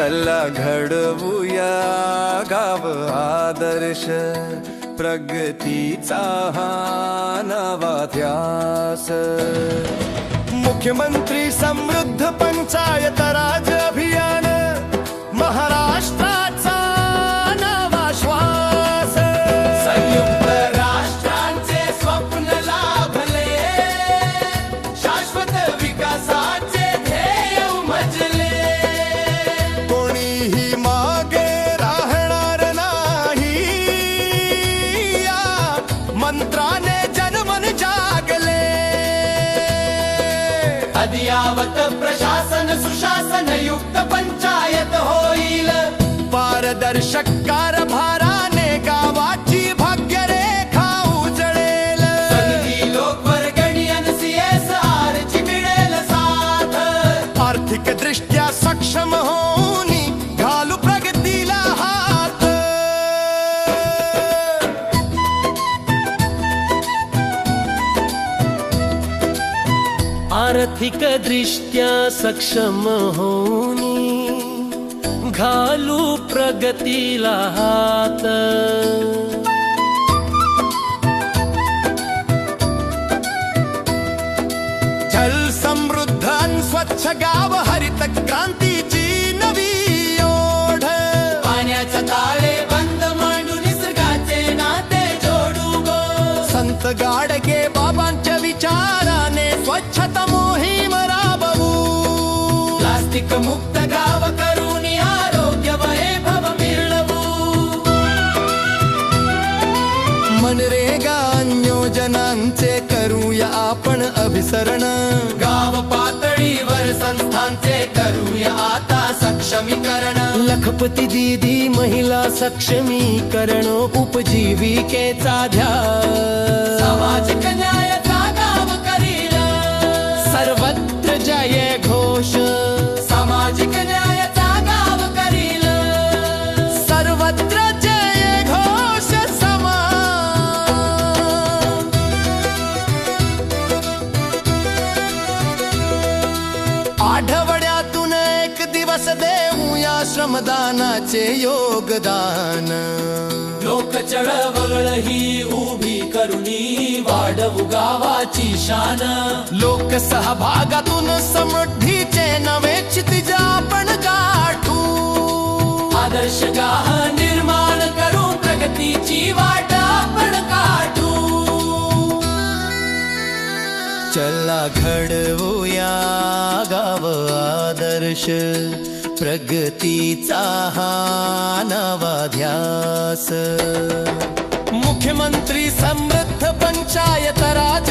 चला घडवूया गाव आदर्श, प्रगतीचा हा नवा ध्यास. मुख्यमंत्री समृद्ध पंचायत राज अभियान, महाराष्ट्राचा नवा श्वास. संयुक्त राष्ट्रांचे स्वप्न लाभले, शाश्वत विकासाचे ध्येय उमजले. कोणीही मागे राहणार नाही, या मंत्राने जनमन जागले. अद्यावत प्रशासन सुशासन युक्त पंचायत होईल, पारदर्शक कारभाराने गावाची भाग्यरेखा उजळेल. संधी लोकवर्गणी आणि CSR ची मिळेल साथ. आर्थिक दृष्ट्या सक्षम होऊन घालू प्रगतीला हात. आर्थिक दृष्ट्या सक्षम होऊनी घालू प्रगतीला हात. जल समृद्ध आणि स्वच्छ गाव, हरित क्रांतीची नवी ओढ. पाण्याचा ताळे बंद मांडू निसर्गाचे नाते जोडू गो. संत गाडगे बाबांच्या विचाराने स्वच्छता मोहीम राबवू. प्लास्टिक मुक्त गाव करून आरोग्य वैभव मिळवू. मनरेगा योजनांचे करूया आपण अभिसरण. गाव पातळीवर संस्थांचे करूया आता सक्षमीकरण. लखपती दीदी महिला सक्षमीकरण, उपजीविकेचा ध्यास. सामाजिक न्यायाचा गाव करील, सर्वत्र जय घोष. सामाजिक न्यायाचा गाव करील, सर्वत्र जय घोष समा. आठवड्यातून एक दिवस देऊया श्रमदानाचे योगदान. लोक चळवळ ही उभी करुणी वाढवू गावाची शान. लोक सहभागातून समृद्धीचे नवे क्षितिज आपण गाठू. आदर्श गाव निर्माण करू, प्रगतीची वाट आपण काढू. चला घडवूया गाव आदर्श, प्रगतीचा हा नवा ध्यास. मुख्यमंत्री समृद्ध पंचायत राज